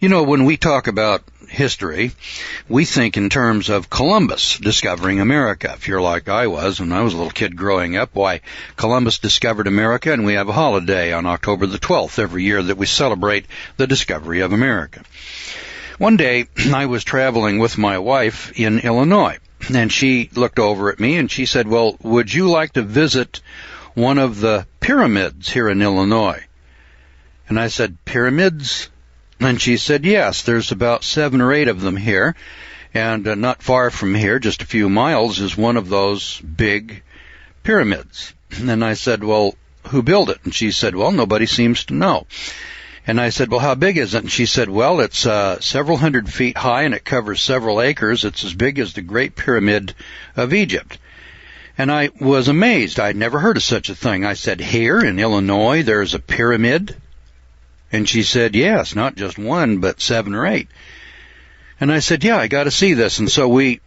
You know, when we talk about history, we think in terms of Columbus discovering America. If you're like I was when I was a little kid growing up, why, Columbus discovered America, and we have a holiday on October the 12th every year that we celebrate the discovery of America. One day, I was traveling with my wife in Illinois, and she looked over at me and she said, well, would you like to visit one of the pyramids here in Illinois? And I said, pyramids? And she said, yes, there's about 7 or 8 of them here, and not far from here, just a few miles, is one of those big pyramids. And I said, well, who built it? And she said, well, nobody seems to know. And I said, well, how big is it? And she said, well, it's several hundred feet high, and it covers several acres. It's as big as the Great Pyramid of Egypt. And I was amazed. I'd never heard of such a thing. I said, here in Illinois, there's a pyramid? And she said, yes, not just 1, but 7 or 8. And I said, yeah, I got to see this. And so we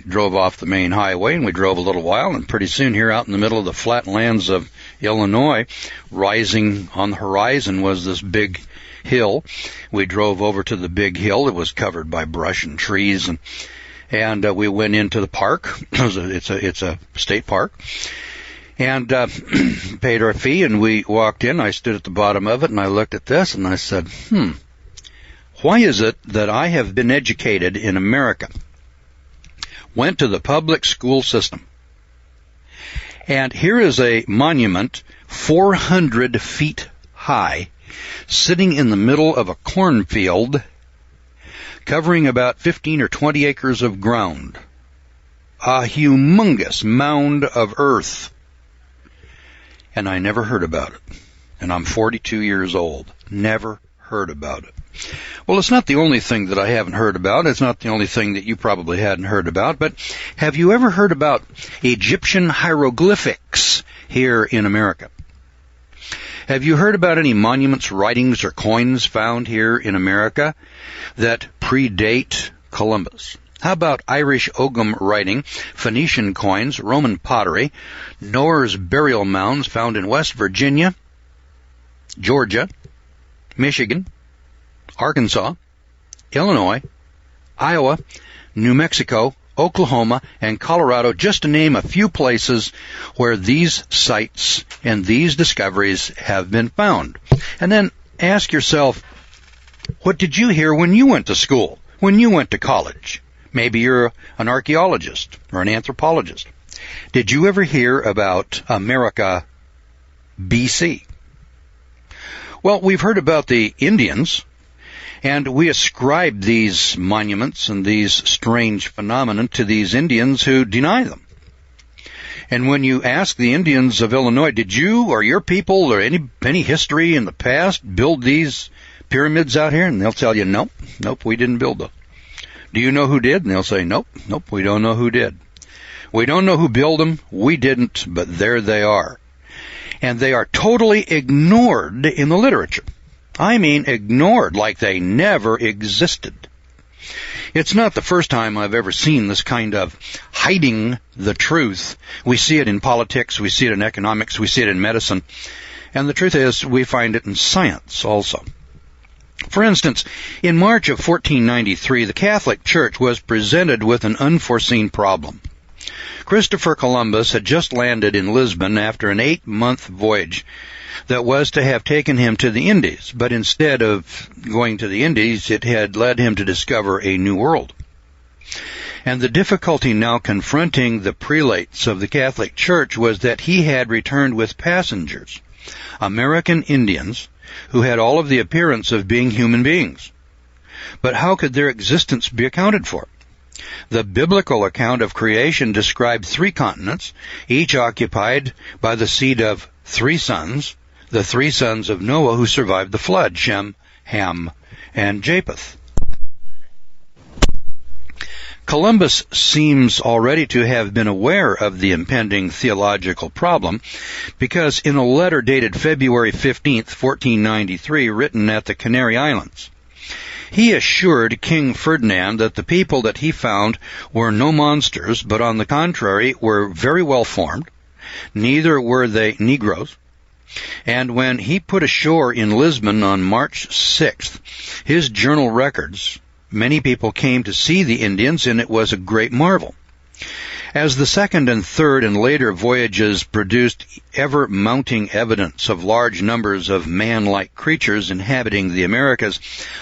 drove off the main highway, and we drove a little while, and pretty soon here out in the middle of the flat lands of Illinois, rising on the horizon was this big hill. We drove over to the big hill. It was covered by brush and trees, and we went into the park. It's a state park. And paid our fee, and we walked in. I stood at the bottom of it, and I looked at this, and I said, why is it that I have been educated in America, went to the public school system, and here is a monument 400 feet high, sitting in the middle of a cornfield, covering about 15 or 20 acres of ground, a humongous mound of earth. And I never heard about it. And I'm 42 years old. Never heard about it. Well, it's not the only thing that I haven't heard about. It's not the only thing that you probably hadn't heard about. But have you ever heard about Egyptian hieroglyphics here in America? Have you heard about any monuments, writings, or coins found here in America that predate Columbus? How about Irish Ogham writing, Phoenician coins, Roman pottery, Noah's burial mounds found in West Virginia, Georgia, Michigan, Arkansas, Illinois, Iowa, New Mexico, Oklahoma, and Colorado, just to name a few places where these sites and these discoveries have been found. And then ask yourself, what did you hear when you went to school, when you went to college? Maybe you're an archaeologist or an anthropologist. Did you ever hear about America BC? Well, we've heard about the Indians, and we ascribe these monuments and these strange phenomena to these Indians who deny them. And when you ask the Indians of Illinois, did you or your people or any history in the past build these pyramids out here? And they'll tell you, nope, we didn't build them. Do you know who did? And they'll say, nope, we don't know who did. We don't know who built them. We didn't, but there they are. And they are totally ignored in the literature. I mean ignored, like they never existed. It's not the first time I've ever seen this kind of hiding the truth. We see it in politics, we see it in economics, we see it in medicine. And the truth is, we find it in science also. For instance, in March of 1493, the Catholic Church was presented with an unforeseen problem. Christopher Columbus had just landed in Lisbon after an 8-month voyage that was to have taken him to the Indies, but instead of going to the Indies, it had led him to discover a new world. And the difficulty now confronting the prelates of the Catholic Church was that he had returned with passengers, American Indians, who had all of the appearance of being human beings. But how could their existence be accounted for? The biblical account of creation described 3 continents, each occupied by the seed of 3 sons, the 3 sons of Noah who survived the flood, Shem, Ham, and Japheth. Columbus seems already to have been aware of the impending theological problem, because in a letter dated February 15th, 1493, written at the Canary Islands, he assured King Ferdinand that the people that he found were no monsters, but on the contrary were very well formed. Neither were they Negroes, And when he put ashore in Lisbon on March 6th, his journal records, many people came to see the Indians, and it was a great marvel. As the second and third and later voyages produced ever-mounting evidence of large numbers of man-like creatures inhabiting the Americas,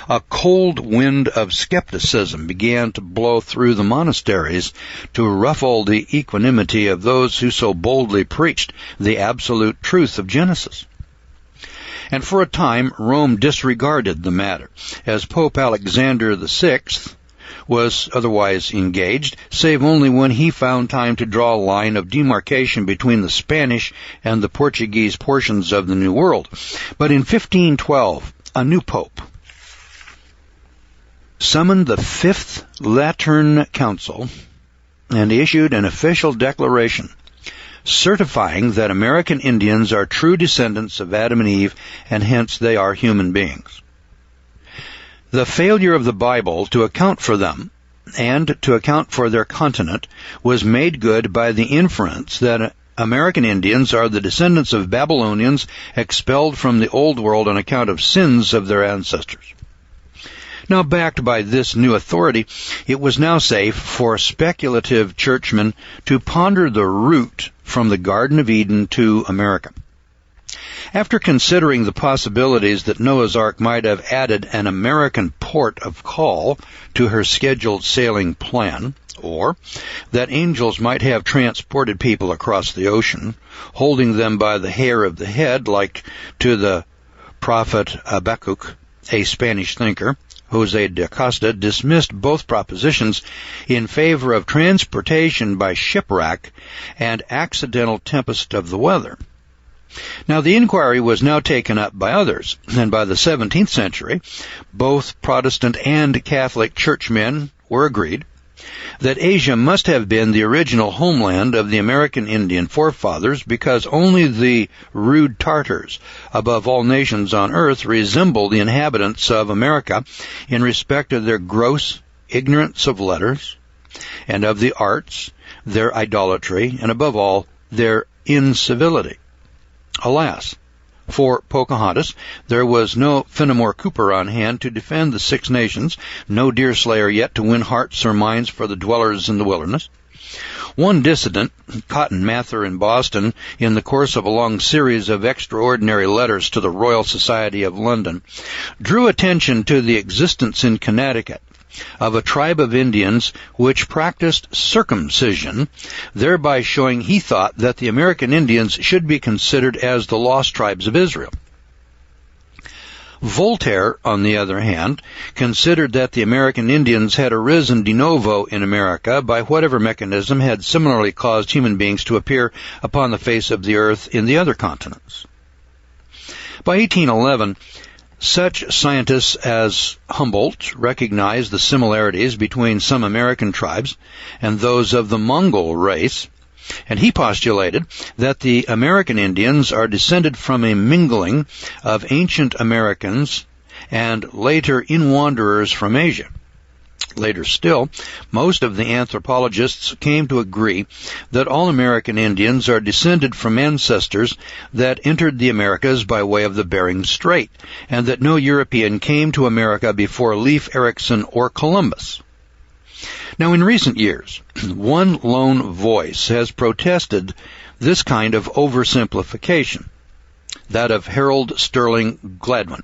a cold wind of skepticism began to blow through the monasteries to ruffle the equanimity of those who so boldly preached the absolute truth of Genesis. And for a time, Rome disregarded the matter, as Pope Alexander VI was otherwise engaged, save only when he found time to draw a line of demarcation between the Spanish and the Portuguese portions of the New World. But in 1512, a new pope summoned the Fifth Lateran Council and issued an official declaration certifying that American Indians are true descendants of Adam and Eve, and hence they are human beings. The failure of the Bible to account for them and to account for their continent was made good by the inference that American Indians are the descendants of Babylonians expelled from the Old World on account of sins of their ancestors. Now, backed by this new authority, it was now safe for speculative churchmen to ponder the route from the Garden of Eden to America. After considering the possibilities that Noah's Ark might have added an American port of call to her scheduled sailing plan, or that angels might have transported people across the ocean, holding them by the hair of the head, like to the prophet Habakkuk, a Spanish thinker, Jose de Acosta dismissed both propositions in favor of transportation by shipwreck and accidental tempest of the weather. Now, the inquiry was now taken up by others, and by the 17th century, both Protestant and Catholic churchmen were agreed that Asia must have been the original homeland of the American Indian forefathers, because only the rude Tartars, above all nations on earth, resemble the inhabitants of America in respect of their gross ignorance of letters and of the arts, their idolatry, and above all, their incivility. Alas, for Pocahontas, there was no Fenimore Cooper on hand to defend the Six Nations, no Deerslayer yet to win hearts or minds for the dwellers in the wilderness. One dissident, Cotton Mather in Boston, in the course of a long series of extraordinary letters to the Royal Society of London, drew attention to the existence in Connecticut of a tribe of Indians which practiced circumcision, thereby showing he thought that the American Indians should be considered as the lost tribes of Israel. Voltaire, on the other hand, considered that the American Indians had arisen de novo in America by whatever mechanism had similarly caused human beings to appear upon the face of the earth in the other continents. By 1811, such scientists as Humboldt recognized the similarities between some American tribes and those of the Mongol race, and he postulated that the American Indians are descended from a mingling of ancient Americans and later in-wanderers from Asia. Later still, most of the anthropologists came to agree that all American Indians are descended from ancestors that entered the Americas by way of the Bering Strait, and that no European came to America before Leif Erikson or Columbus. Now, in recent years, one lone voice has protested this kind of oversimplification, that of Harold Sterling Gladwin.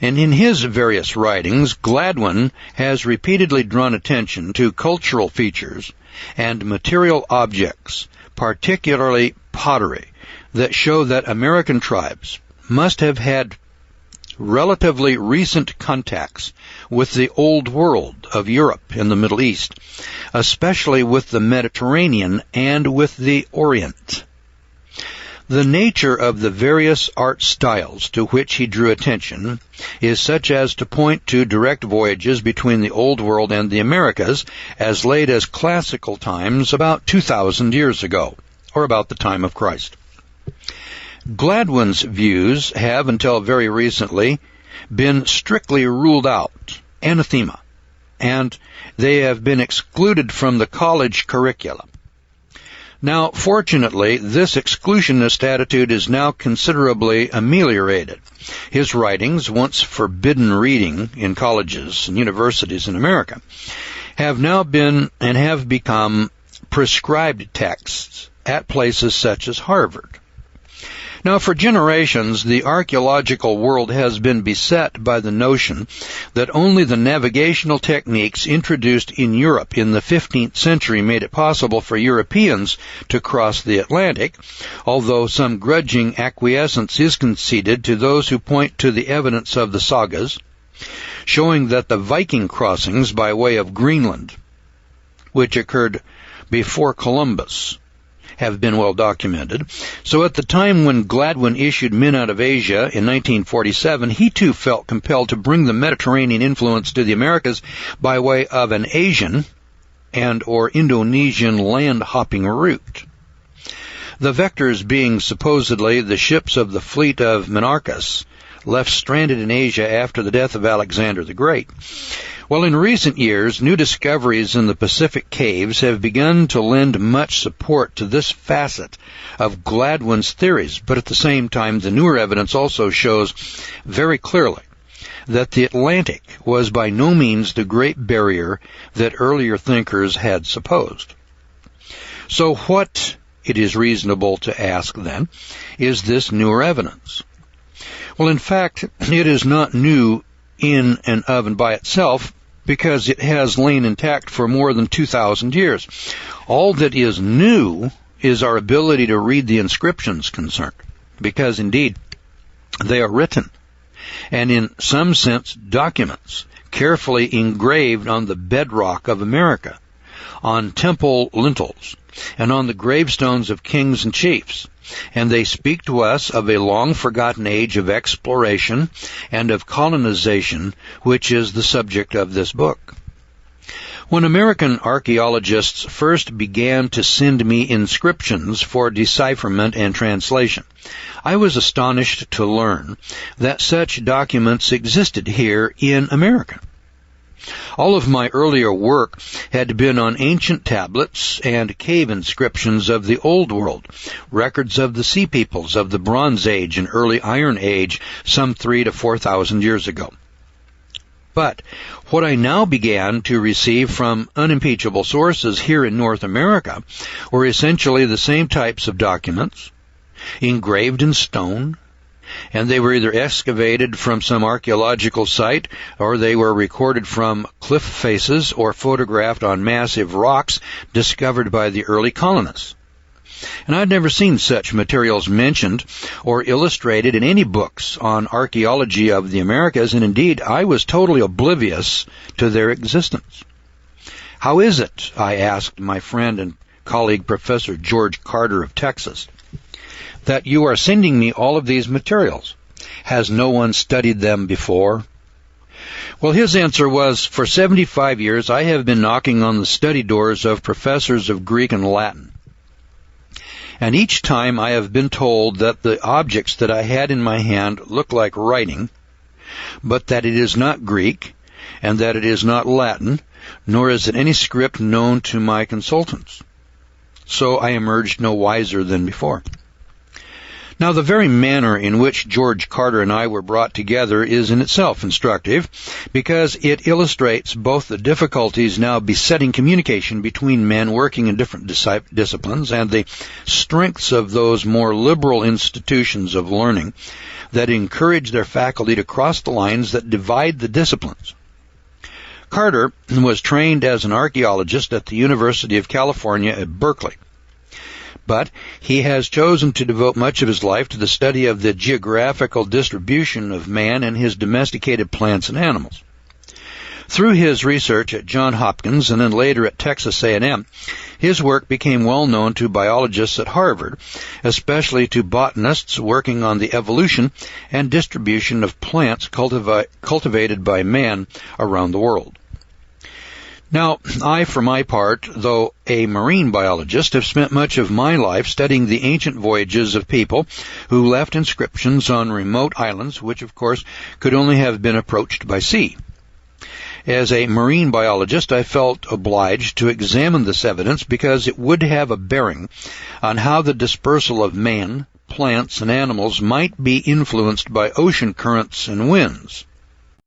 And in his various writings, Gladwin has repeatedly drawn attention to cultural features and material objects, particularly pottery, that show that American tribes must have had relatively recent contacts with the Old World of Europe and the Middle East, especially with the Mediterranean and with the Orient. The nature of the various art styles to which he drew attention is such as to point to direct voyages between the Old World and the Americas as late as classical times, about 2,000 years ago, or about the time of Christ. Gladwin's views have, until very recently, been strictly ruled out, anathema, and they have been excluded from the college curricula. Now, fortunately, this exclusionist attitude is now considerably ameliorated. His writings, once forbidden reading in colleges and universities in America, have now been and have become prescribed texts at places such as Harvard. Now, for generations, the archaeological world has been beset by the notion that only the navigational techniques introduced in Europe in the 15th century made it possible for Europeans to cross the Atlantic, although some grudging acquiescence is conceded to those who point to the evidence of the sagas, showing that the Viking crossings by way of Greenland, which occurred before Columbus, have been well documented. So at the time when Gladwin issued Men Out of Asia in 1947, he too felt compelled to bring the Mediterranean influence to the Americas by way of an Asian and or Indonesian land-hopping route. The vectors being supposedly the ships of the fleet of Menarchus, left stranded in Asia after the death of Alexander the Great. Well, in recent years, new discoveries in the Pacific caves have begun to lend much support to this facet of Gladwin's theories, but at the same time, the newer evidence also shows very clearly that the Atlantic was by no means the Great Barrier that earlier thinkers had supposed. So what, it is reasonable to ask then, is this newer evidence? Well, in fact, it is not new in and of and by itself, because it has lain intact for more than 2,000 years. All that is new is our ability to read the inscriptions concerned, because indeed they are written, and in some sense documents, carefully engraved on the bedrock of America, on temple lintels, and on the gravestones of kings and chiefs. And they speak to us of a long-forgotten age of exploration and of colonization, which is the subject of this book. When American archaeologists first began to send me inscriptions for decipherment and translation, I was astonished to learn that such documents existed here in America. All of my earlier work had been on ancient tablets and cave inscriptions of the Old World, records of the Sea Peoples of the Bronze Age and early Iron Age some 3,000 to 4,000 years ago. But what I now began to receive from unimpeachable sources here in North America were essentially the same types of documents, engraved in stone, and they were either excavated from some archaeological site, or they were recorded from cliff faces or photographed on massive rocks discovered by the early colonists. And I'd never seen such materials mentioned or illustrated in any books on archaeology of the Americas, and indeed I was totally oblivious to their existence. How is it, I asked my friend and colleague Professor George Carter of Texas, that you are sending me all of these materials? Has no one studied them before? Well, his answer was, for 75 years I have been knocking on the study doors of professors of Greek and Latin. And each time I have been told that the objects that I had in my hand look like writing, but that it is not Greek, and that it is not Latin, nor is it any script known to my consultants. So I emerged no wiser than before. Now, the very manner in which George Carter and I were brought together is in itself instructive, because it illustrates both the difficulties now besetting communication between men working in different disciplines and the strengths of those more liberal institutions of learning that encourage their faculty to cross the lines that divide the disciplines. Carter was trained as an archaeologist at the University of California at Berkeley, but he has chosen to devote much of his life to the study of the geographical distribution of man and his domesticated plants and animals. Through his research at Johns Hopkins and then later at Texas A&M, his work became well known to biologists at Harvard, especially to botanists working on the evolution and distribution of plants cultivated by man around the world. Now, I, for my part, though a marine biologist, have spent much of my life studying the ancient voyages of people who left inscriptions on remote islands, which, of course, could only have been approached by sea. As a marine biologist, I felt obliged to examine this evidence because it would have a bearing on how the dispersal of man, plants, and animals might be influenced by ocean currents and winds.